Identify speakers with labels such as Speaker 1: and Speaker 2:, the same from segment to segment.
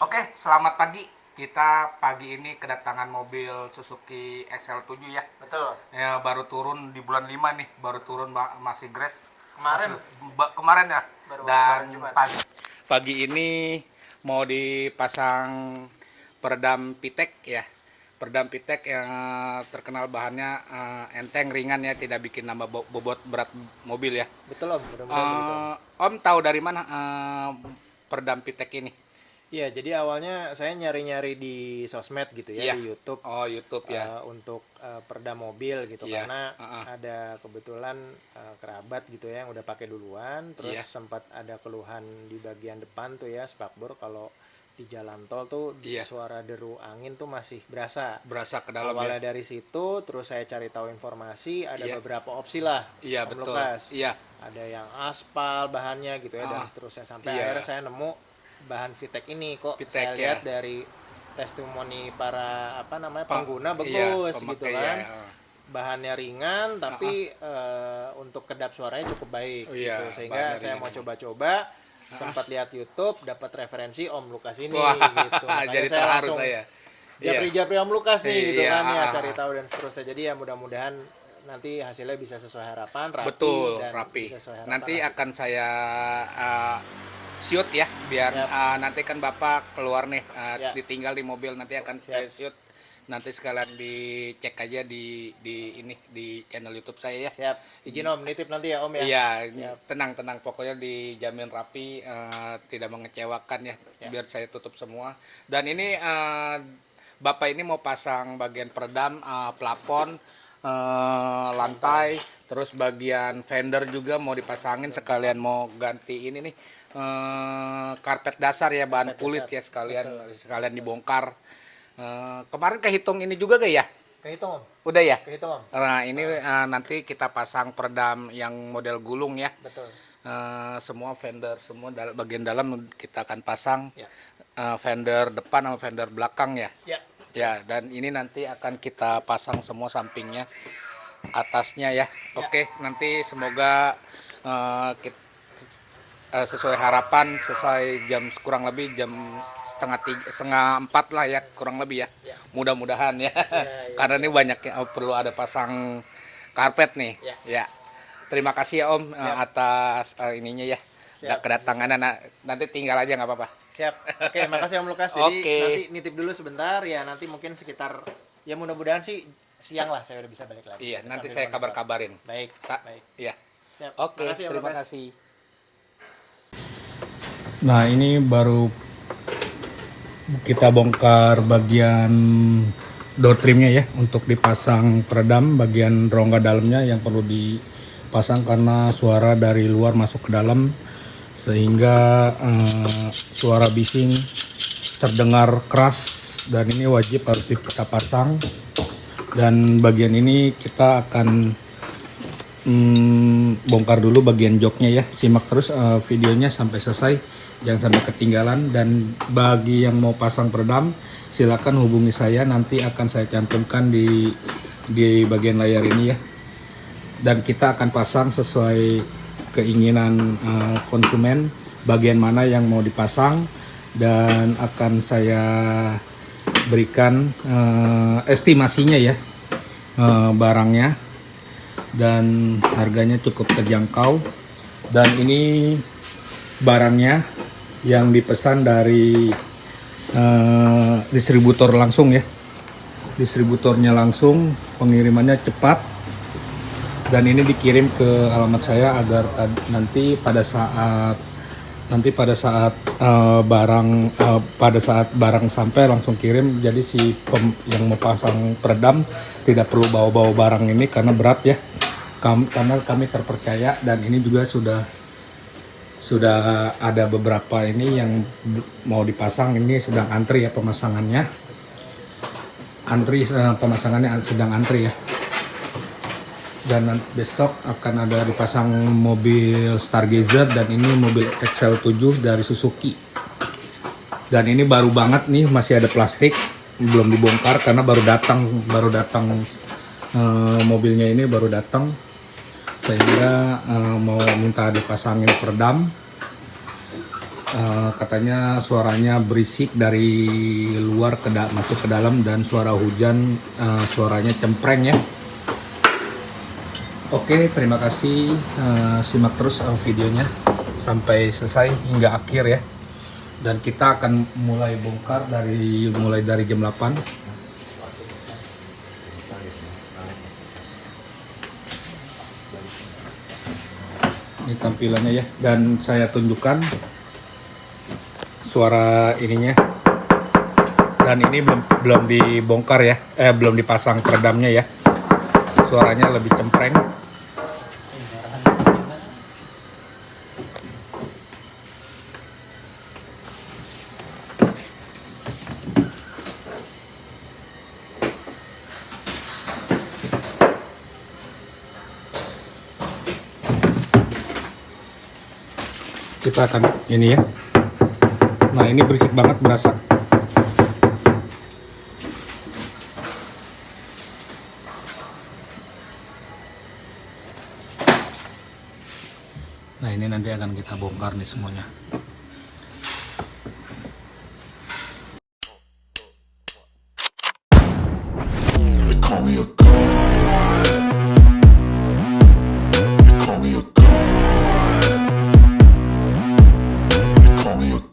Speaker 1: Oke, selamat pagi. Kita pagi ini kedatangan mobil Suzuki XL7 ya.
Speaker 2: Betul.
Speaker 1: Ya, baru turun di bulan 5 nih, baru turun masih grass.
Speaker 2: Kemarin
Speaker 1: Kemarin ya.
Speaker 2: baru
Speaker 1: Dan
Speaker 2: kemarin Jumat.
Speaker 1: pagi ini mau dipasang peredam Pitek ya. Peredam Pitek yang terkenal bahannya enteng, ringan ya, tidak bikin nambah bobot berat mobil ya.
Speaker 2: Betul Om, mudah-mudahan begitu Om.
Speaker 1: Om tahu dari mana peredam Pitek ini?
Speaker 2: Iya, jadi awalnya saya nyari-nyari di sosmed gitu ya,
Speaker 1: Iya.
Speaker 2: di YouTube
Speaker 1: Oh, YouTube ya.
Speaker 2: untuk peredam mobil gitu
Speaker 1: Iya,
Speaker 2: karena
Speaker 1: heeh.
Speaker 2: ada kebetulan kerabat gitu ya yang udah pakai duluan, terus
Speaker 1: Iya.
Speaker 2: sempat ada keluhan di bagian depan tuh ya spakbor kalau di jalan tol tuh
Speaker 1: Iya.
Speaker 2: suara deru angin tuh masih berasa.
Speaker 1: Berasa ke dalam
Speaker 2: Awalnya
Speaker 1: ya.
Speaker 2: dari situ, terus saya cari tahu informasi, ada
Speaker 1: Iya.
Speaker 2: beberapa opsi lah,
Speaker 1: Iya,
Speaker 2: Om
Speaker 1: betul.
Speaker 2: Lukas.
Speaker 1: Iya.
Speaker 2: Ada yang aspal bahannya gitu ya dan
Speaker 1: Ah,
Speaker 2: seterusnya sampai
Speaker 1: iya.
Speaker 2: akhirnya saya nemu bahan Vitek ini kok
Speaker 1: Vitek,
Speaker 2: saya
Speaker 1: ya.
Speaker 2: lihat dari testimoni para pengguna
Speaker 1: Iya,
Speaker 2: bagus
Speaker 1: pemakai,
Speaker 2: gitu kan.
Speaker 1: ya.
Speaker 2: Bahannya ringan tapi untuk kedap suaranya cukup baik
Speaker 1: Oh, iya,
Speaker 2: gitu. Sehingga
Speaker 1: bahannya
Speaker 2: saya
Speaker 1: ringan.
Speaker 2: mau coba-coba, sempat lihat YouTube, dapat referensi Om Lukas ini
Speaker 1: Wah,
Speaker 2: gitu. Makanya
Speaker 1: jadi
Speaker 2: saya
Speaker 1: terharu
Speaker 2: langsung
Speaker 1: saya.
Speaker 2: japri-japri Om Lukas nih gitu
Speaker 1: Iya,
Speaker 2: kan ya, cari tahu dan seterusnya. Jadi ya mudah-mudahan nanti hasilnya bisa sesuai harapan, rapi
Speaker 1: betul,
Speaker 2: dan
Speaker 1: rapi.
Speaker 2: bisa sesuai harapan.
Speaker 1: Nanti akan saya shoot ya, biar
Speaker 2: Siap.
Speaker 1: nanti kan Bapak keluar nih,
Speaker 2: Ya.
Speaker 1: ditinggal di mobil, nanti akan saya shoot. Nanti sekalian dicek aja di ini di channel YouTube saya ya.
Speaker 2: Siap. Izin Om, nitip nanti ya Om ya.
Speaker 1: Iya,
Speaker 2: Siap.
Speaker 1: tenang, pokoknya dijamin rapi, tidak mengecewakan ya, biar saya tutup semua. Dan ini Bapak ini mau pasang bagian peredam, plafon, lantai, terus bagian fender juga mau dipasangin, sekalian mau ganti ini nih, karpet dasar ya, bahan
Speaker 2: Karpet
Speaker 1: kulit
Speaker 2: dasar.
Speaker 1: ya, sekalian dibongkar. Kemarin kehitung ini juga gak ya?
Speaker 2: Kehitung Om.
Speaker 1: Udah ya?
Speaker 2: Kehitung Om.
Speaker 1: Nah, ini nanti kita pasang peredam yang model gulung ya.
Speaker 2: Betul.
Speaker 1: Semua fender, semua bagian dalam kita akan pasang.
Speaker 2: Ya.
Speaker 1: Fender depan sama fender belakang ya.
Speaker 2: Ya.
Speaker 1: Ya, dan ini nanti akan kita pasang semua sampingnya, atasnya ya. Oke, nanti semoga sesuai harapan, sesuai jam kurang lebih jam setengah 4 lah ya, kurang lebih ya.
Speaker 2: Ya.
Speaker 1: Mudah-mudahan ya.
Speaker 2: Ya.
Speaker 1: Karena ini banyak yang perlu ada pasang karpet nih.
Speaker 2: Ya.
Speaker 1: Ya. Terima kasih ya Om atas ininya ya.
Speaker 2: Siap.
Speaker 1: Kedatangannya nanti tinggal aja nggak apa-apa.
Speaker 2: Siap. Oke, makasih Om Lukas. Jadi
Speaker 1: Oke.
Speaker 2: nanti nitip dulu sebentar ya, nanti mungkin sekitar ya mudah-mudahan sih siang lah saya udah bisa balik lagi.
Speaker 1: Iya, nanti
Speaker 2: Sambil
Speaker 1: saya
Speaker 2: monitor.
Speaker 1: kabar-kabarin.
Speaker 2: Baik.
Speaker 1: Tak.
Speaker 2: Baik.
Speaker 1: Iya.
Speaker 2: Siap.
Speaker 1: Oke,
Speaker 2: Makasih, Om
Speaker 1: terima
Speaker 2: Lukas.
Speaker 1: kasih. Nah, ini baru kita bongkar bagian door trimnya ya, untuk dipasang peredam bagian rongga dalamnya yang perlu dipasang karena suara dari luar masuk ke dalam, sehingga suara bising terdengar keras, dan ini wajib harus kita pasang. Dan bagian ini kita akan bongkar dulu bagian joknya ya. Simak terus videonya sampai selesai, jangan sampai ketinggalan. Dan bagi yang mau pasang peredam, silakan hubungi saya, nanti akan saya cantumkan di bagian layar ini ya. Dan kita akan pasang sesuai keinginan konsumen, bagian mana yang mau dipasang, dan akan saya berikan estimasinya ya, barangnya, dan harganya cukup terjangkau. Dan ini barangnya yang dipesan dari distributor langsung ya, distributornya langsung, pengirimannya cepat, dan ini dikirim ke alamat saya agar nanti pada saat barang sampai langsung kirim. Jadi yang mau pasang peredam tidak perlu bawa-bawa barang ini karena berat ya. Karena kami terpercaya, dan ini juga sudah ada beberapa ini yang mau dipasang, ini sedang antri ya pemasangannya. Pemasangannya sedang antri ya. Dan besok akan ada dipasang mobil Stargazer, dan ini mobil XL7 dari Suzuki. Dan ini baru banget nih, masih ada plastik, belum dibongkar karena baru datang mobilnya ini baru datang, sehingga mau minta dipasangin peredam. Katanya suaranya berisik dari luar masuk ke dalam, dan suara hujan suaranya cempreng ya. Oke, terima kasih. Simak terus videonya sampai selesai hingga akhir ya. Dan kita akan mulai bongkar mulai dari jam 8. Ini tampilannya ya, dan saya tunjukkan suara ininya. Dan ini belum dibongkar ya, belum dipasang peredamnya ya. Suaranya lebih cempreng. Kita akan ini ya. Nah, ini berisik banget berasa. Nah, ini nanti akan kita bongkar nih semuanya.
Speaker 3: Call me a god. Call me a god. Call me a god.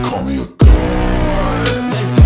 Speaker 3: Call me a god. Let's go.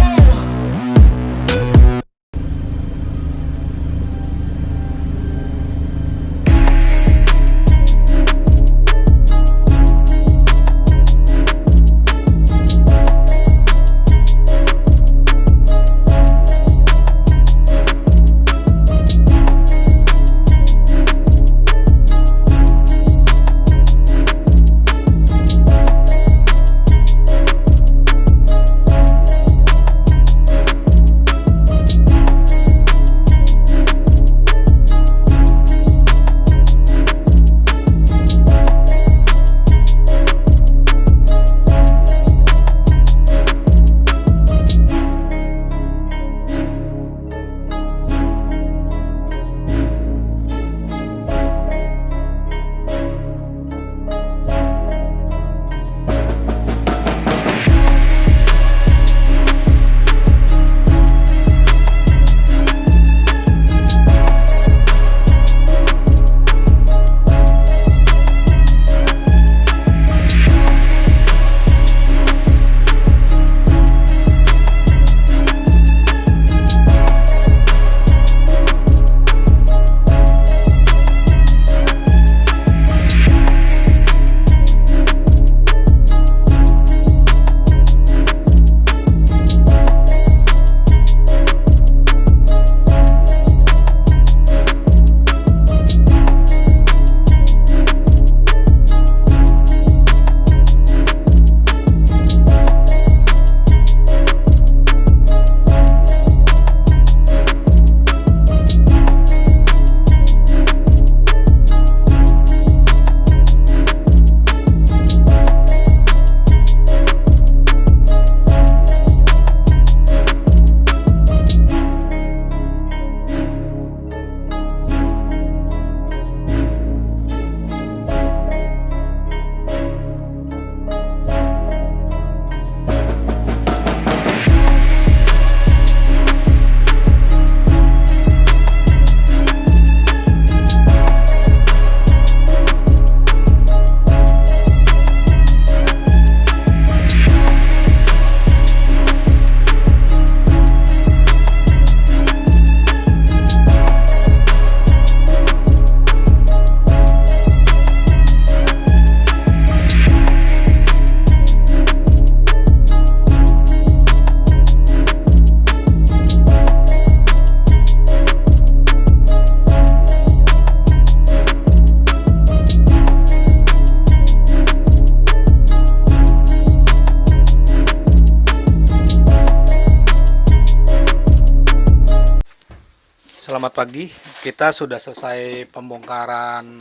Speaker 1: Selamat pagi, kita sudah selesai pembongkaran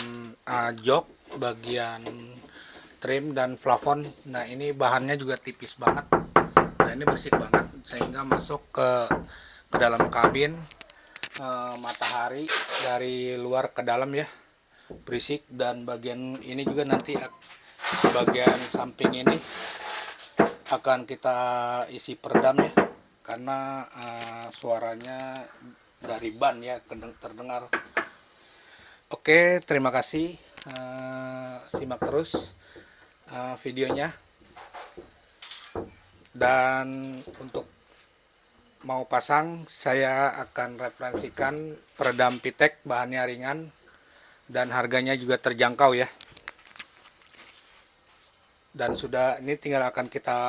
Speaker 1: jok bagian trim dan plafon. Nah, ini bahannya juga tipis banget. Nah, ini berisik banget sehingga masuk ke dalam kabin matahari dari luar ke dalam ya. berisik. Dan bagian ini juga nanti bagian samping ini akan kita isi peredam ya, karena suaranya dari ban ya terdengar. Oke, terima kasih, simak terus videonya. Dan untuk mau pasang, saya akan referensikan peredam Pitek, bahannya ringan dan harganya juga terjangkau ya. Dan sudah, ini tinggal akan kita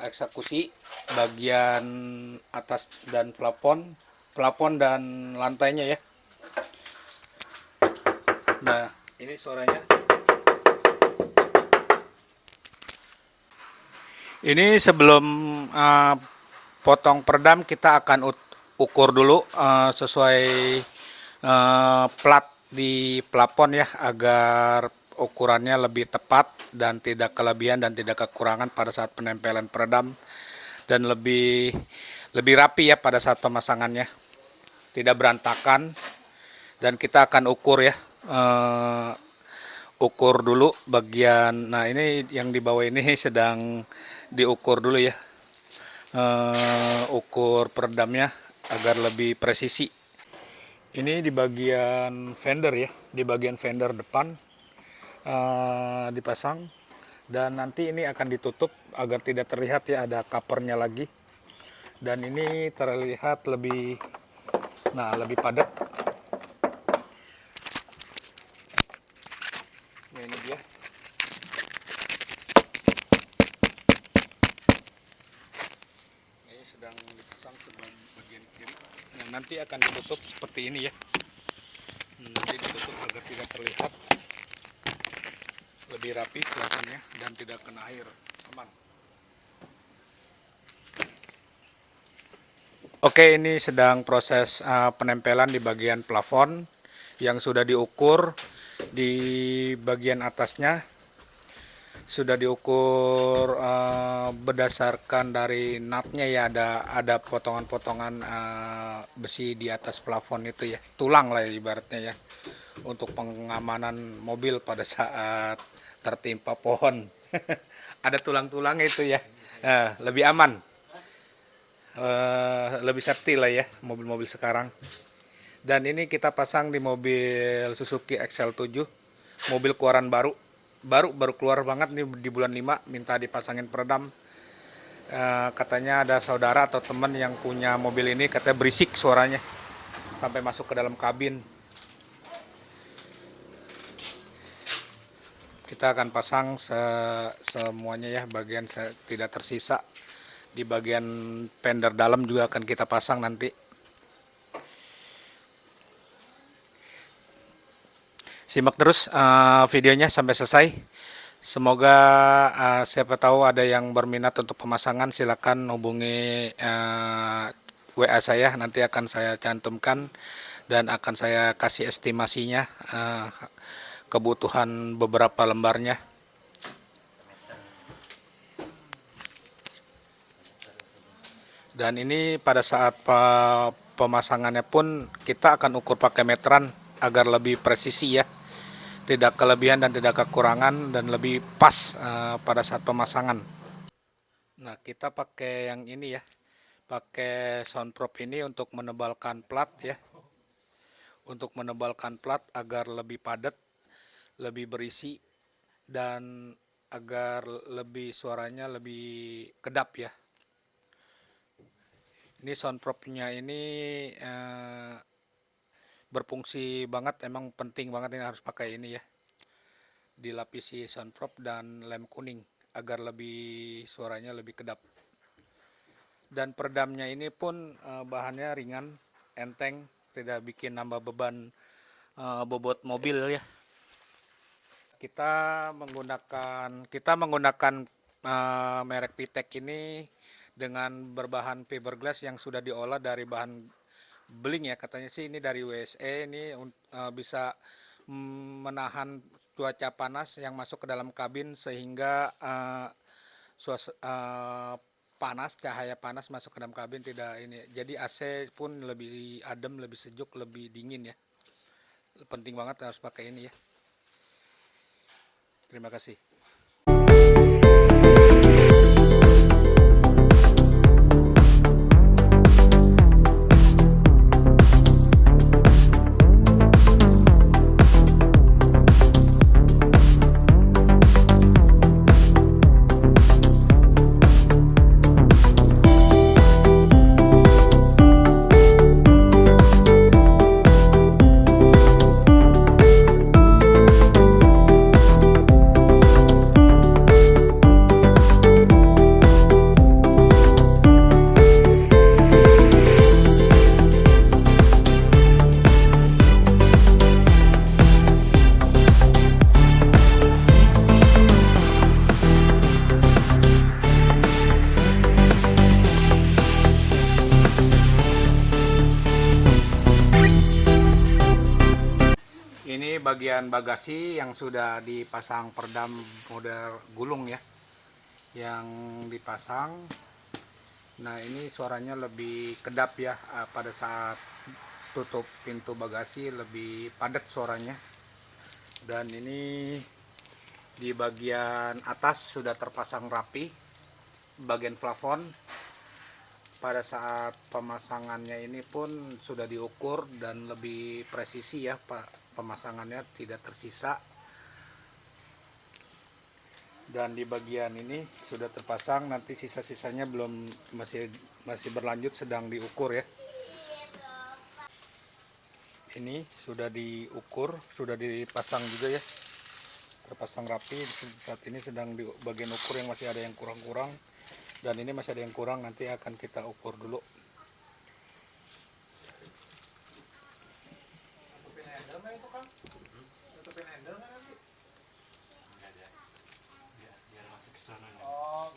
Speaker 1: eksekusi bagian atas dan plafon dan lantainya ya. Nah, ini suaranya. Ini sebelum potong peredam, kita akan ukur dulu sesuai plat di plafon ya, agar ukurannya lebih tepat dan tidak kelebihan dan tidak kekurangan pada saat penempelan peredam, dan lebih rapi ya pada saat pemasangannya, tidak berantakan. Dan kita akan ukur ya, ukur dulu bagian, nah ini yang di bawah ini sedang diukur dulu ya, ukur peredamnya agar lebih presisi. Ini di bagian fender ya, di bagian fender depan dipasang, dan nanti ini akan ditutup agar tidak terlihat ya, ada covernya lagi. Dan ini terlihat lebih padat. Nah, ini dia. Ini sedang dipasang bagian kiri. Nah, nanti akan ditutup seperti ini ya. Nanti ditutup agar tidak terlihat, lebih rapi kelihatannya dan tidak kena air, aman. Oke, ini sedang proses penempelan di bagian plafon yang sudah diukur. Di bagian atasnya sudah diukur berdasarkan dari nutnya ya, ada potongan-potongan besi di atas plafon itu ya, tulang lah ibaratnya ya, untuk pengamanan mobil pada saat tertimpa pohon. Ada tulang-tulang itu ya, lebih aman, lebih safety lah ya mobil-mobil sekarang. Dan ini kita pasang di mobil Suzuki XL7, mobil keluaran baru keluar banget nih di bulan 5, minta dipasangin peredam. Katanya ada saudara atau teman yang punya mobil ini, katanya berisik suaranya sampai masuk ke dalam kabin. Kita akan pasang semuanya ya, bagian tidak tersisa. Di bagian fender dalam juga akan kita pasang nanti. Simak terus videonya sampai selesai. Semoga siapa tahu ada yang berminat untuk pemasangan, silakan hubungi WA saya, nanti akan saya cantumkan dan akan saya kasih estimasinya, kebutuhan beberapa lembarnya. Dan ini pada saat pemasangannya pun kita akan ukur pakai meteran agar lebih presisi ya, tidak kelebihan dan tidak kekurangan, dan lebih pas pada saat pemasangan. Nah, kita pakai yang ini ya, pakai soundproof ini untuk menebalkan plat ya, untuk menebalkan plat agar lebih padat, lebih berisi, dan agar lebih suaranya lebih kedap ya. Ini soundproofnya ini berfungsi banget, emang penting banget, ini harus pakai ini ya, dilapisi soundproof dan lem kuning agar lebih suaranya lebih kedap. Dan peredamnya ini pun bahannya ringan, enteng, tidak bikin nambah beban bobot mobil ya. Kita menggunakan merek Pitek ini dengan berbahan fiberglass yang sudah diolah dari bahan beling ya, katanya sih ini dari USA. Ini bisa menahan cuaca panas yang masuk ke dalam kabin, sehingga panas, cahaya panas masuk ke dalam kabin tidak ini. Jadi AC pun lebih adem, lebih sejuk, lebih dingin ya. Penting banget harus pakai ini ya. Terima kasih. Ini bagian bagasi yang sudah dipasang peredam model gulung ya, yang dipasang. Nah ini suaranya lebih kedap ya, pada saat tutup pintu bagasi lebih padat suaranya. Dan ini di bagian atas sudah terpasang rapi, bagian plafon. Pada saat pemasangannya ini pun sudah diukur dan lebih presisi ya Pak. Pemasangannya tidak tersisa, dan di bagian ini sudah terpasang, nanti sisa-sisanya belum, masih berlanjut, sedang diukur ya. Ini sudah diukur, sudah dipasang juga ya, terpasang rapi. Saat ini sedang di bagian ukur yang masih ada yang kurang-kurang, dan ini masih ada yang kurang, nanti akan kita ukur dulu.
Speaker 2: Oh,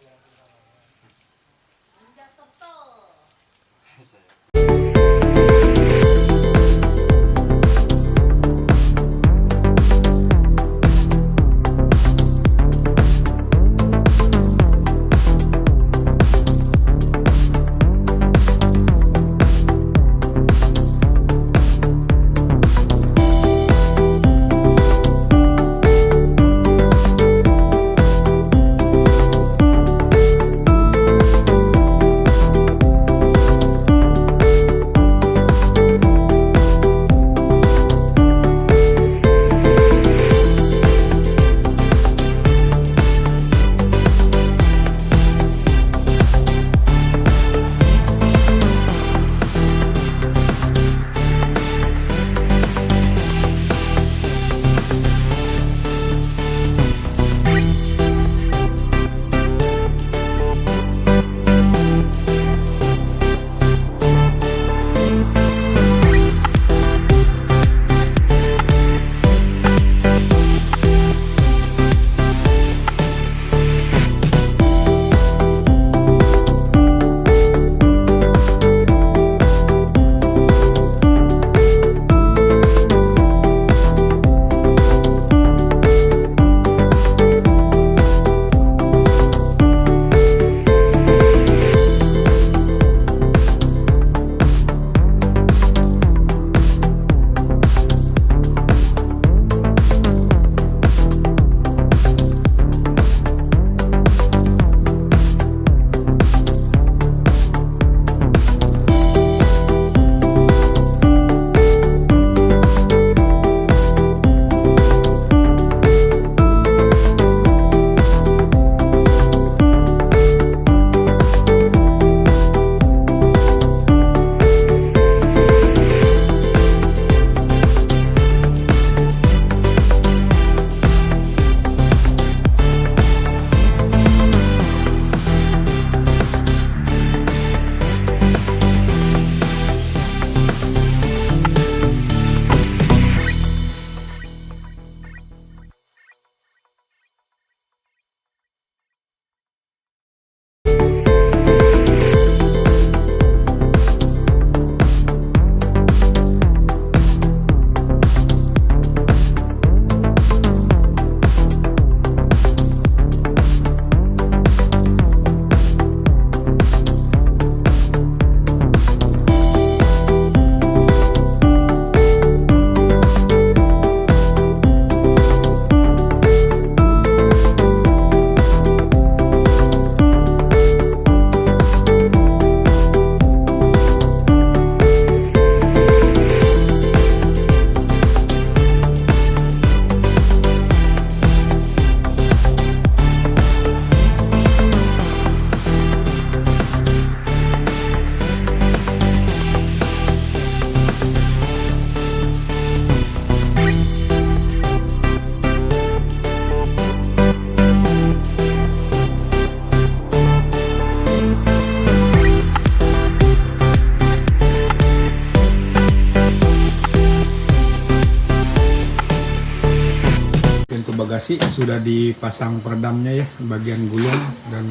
Speaker 1: bagasi sudah dipasang peredamnya ya, bagian gulung dan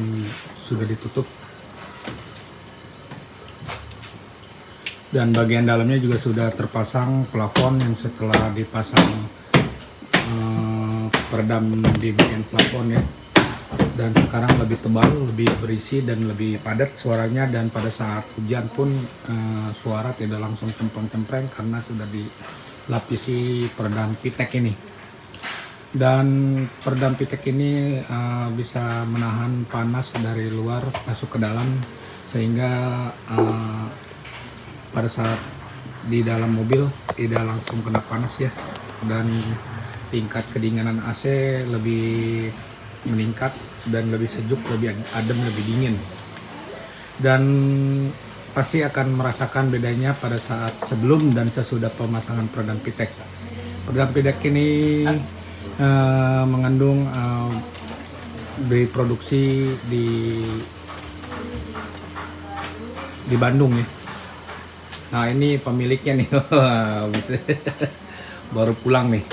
Speaker 1: sudah ditutup. Dan bagian dalamnya juga sudah terpasang plafon yang setelah dipasang peredam di bagian plafon ya. Dan sekarang lebih tebal, lebih berisi dan lebih padat suaranya, dan pada saat hujan pun suara tidak langsung cempreng-cempreng karena sudah dilapisi peredam pitek ini. Dan peredam pitek ini bisa menahan panas dari luar masuk ke dalam, sehingga pada saat di dalam mobil tidak langsung kena panas ya, dan tingkat kedinginan AC lebih meningkat dan lebih sejuk, lebih adem, lebih dingin. Dan pasti akan merasakan bedanya pada saat sebelum dan sesudah pemasangan peredam pitek. Peredam pitek ini mengandung diproduksi di Bandung ya. Nah ini pemiliknya nih, baru pulang nih.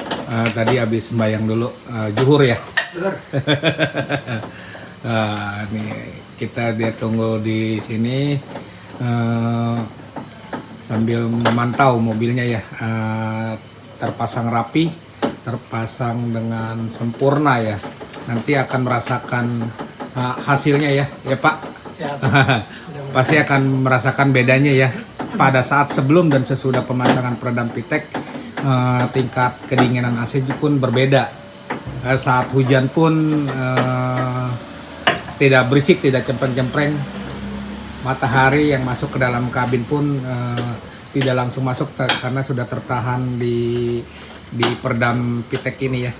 Speaker 1: Tadi habis sembahyang dulu, zuhur ya. Nah, nih dia tunggu di sini sambil memantau mobilnya ya, terpasang rapi, terpasang dengan sempurna ya. Nanti akan merasakan hasilnya ya Pak. Pasti akan merasakan bedanya ya. Pada saat sebelum dan sesudah pemasangan peredam pitek, tingkat kedinginan AC pun berbeda. Saat hujan pun tidak berisik, tidak cempreng-cempreng. Matahari yang masuk ke dalam kabin pun tidak langsung masuk karena sudah tertahan di peredam pitek ini ya.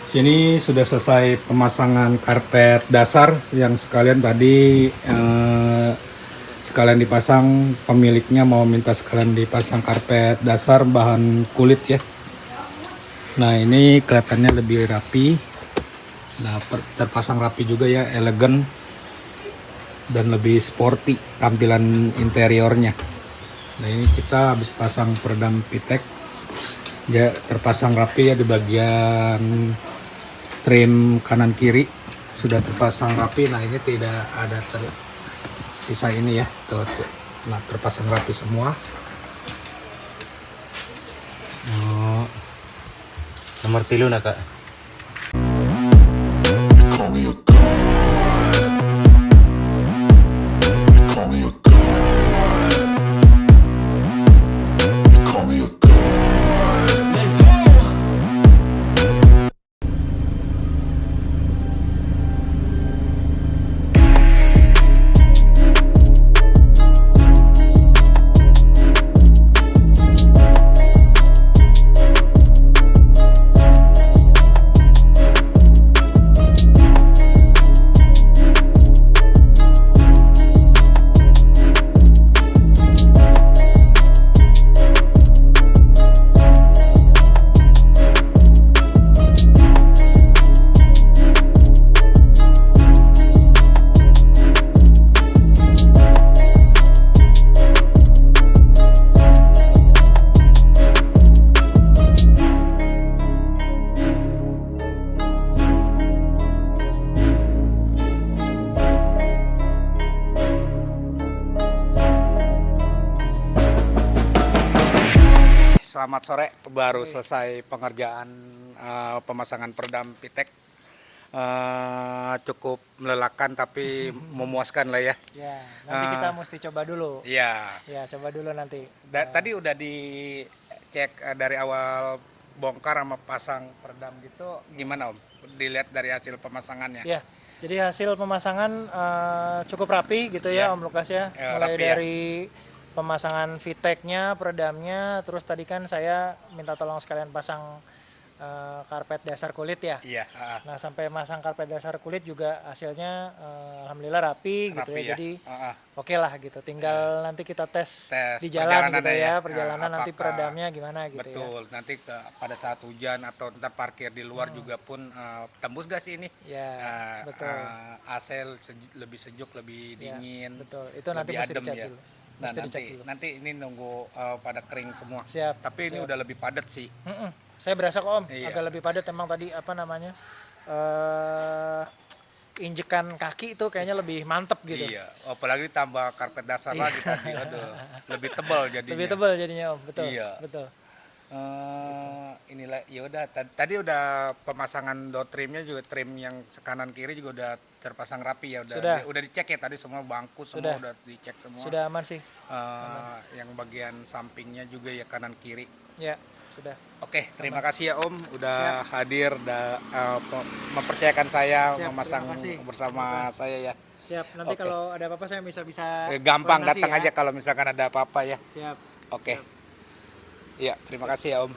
Speaker 1: Sini sudah selesai pemasangan karpet dasar yang sekalian tadi sekalian dipasang. Pemiliknya mau minta sekalian dipasang karpet dasar bahan kulit ya. Nah ini kelihatannya lebih rapi. Nah terpasang rapi juga ya, elegan dan lebih sporty tampilan interiornya. Nah ini kita habis pasang peredam pitek ya, terpasang rapi ya di bagian trim kanan kiri sudah terpasang rapi. Nah ini tidak ada sisa ini ya, tuh. Nah terpasang rapi semua.
Speaker 4: Nomor 3 nak Kak.
Speaker 3: They call me a god. They call me a god. They call me a god. Let's go.
Speaker 1: Selamat sore, baru selesai pengerjaan pemasangan peredam Pitek. Cukup melelahkan tapi memuaskan lah ya.
Speaker 2: Ya, nanti kita mesti coba dulu.
Speaker 1: Iya.
Speaker 2: Ya, coba dulu nanti.
Speaker 1: Tadi udah dicek dari awal bongkar sama pasang peredam gitu, gimana Om? Dilihat dari hasil pemasangannya.
Speaker 2: Ya, jadi hasil pemasangan cukup rapi gitu
Speaker 1: Ya.
Speaker 2: ya Om Lukas ya.
Speaker 1: Ya,
Speaker 2: Mulai
Speaker 1: rapi ya.
Speaker 2: dari pemasangan VTEC-nya, peredamnya, terus tadi kan saya minta tolong sekalian pasang karpet dasar kulit ya.
Speaker 1: Iya.
Speaker 2: Nah, sampai masang karpet dasar kulit juga hasilnya alhamdulillah rapi gitu
Speaker 1: Rapi
Speaker 2: ya. Jadi
Speaker 1: Ah.
Speaker 2: oke lah gitu. Tinggal nanti kita tes
Speaker 1: Tes
Speaker 2: di jalan gitu
Speaker 1: perjalanannya
Speaker 2: ya,
Speaker 1: ya.
Speaker 2: perjalanan nanti
Speaker 1: Apakah-
Speaker 2: peredamnya gimana gitu ya.
Speaker 1: Betul, nanti pada saat hujan atau entah parkir di luar juga pun tembus gak sih ini?
Speaker 2: Ya, betul.
Speaker 1: AC lebih sejuk, lebih
Speaker 2: Ya,
Speaker 1: dingin,
Speaker 2: betul. Itu nanti
Speaker 1: lebih
Speaker 2: mesti
Speaker 1: adem
Speaker 2: dicek
Speaker 1: ya.
Speaker 2: dulu.
Speaker 1: Nah
Speaker 2: Mesti dicek dulu.
Speaker 1: nanti ini nunggu pada kering semua.
Speaker 2: Siap.
Speaker 1: Tapi ini udah lebih padat sih.
Speaker 2: Saya berasa kok Om,
Speaker 1: Iya.
Speaker 2: agak lebih padat emang tadi apa namanya injekan kaki itu kayaknya lebih mantep gitu.
Speaker 1: Iya, apalagi tambah karpet dasar lagi tadi, aduh, lebih tebal jadinya.
Speaker 2: Lebih tebal jadinya Om, betul.
Speaker 1: Iya.
Speaker 2: Betul.
Speaker 1: Inilah ya udah tadi udah pemasangan door trimnya juga, trim yang kanan kiri juga udah terpasang rapi ya, udah dicek ya tadi, semua bangku semua udah dicek semua.
Speaker 2: Sudah aman sih.
Speaker 1: Yang bagian sampingnya juga ya, kanan kiri.
Speaker 2: Ya, sudah.
Speaker 1: Oke, terima kasih ya Om udah hadir mempercayakan saya
Speaker 2: Siap,
Speaker 1: memasang
Speaker 2: terima kasih.
Speaker 1: bersama saya ya.
Speaker 2: Siap. Nanti
Speaker 1: Oke.
Speaker 2: kalau ada apa-apa saya bisa
Speaker 1: Gampang
Speaker 2: koordinasi
Speaker 1: datang
Speaker 2: ya.
Speaker 1: aja kalau misalkan ada apa-apa ya.
Speaker 2: Siap.
Speaker 1: Oke. Iya, terima kasih ya Om.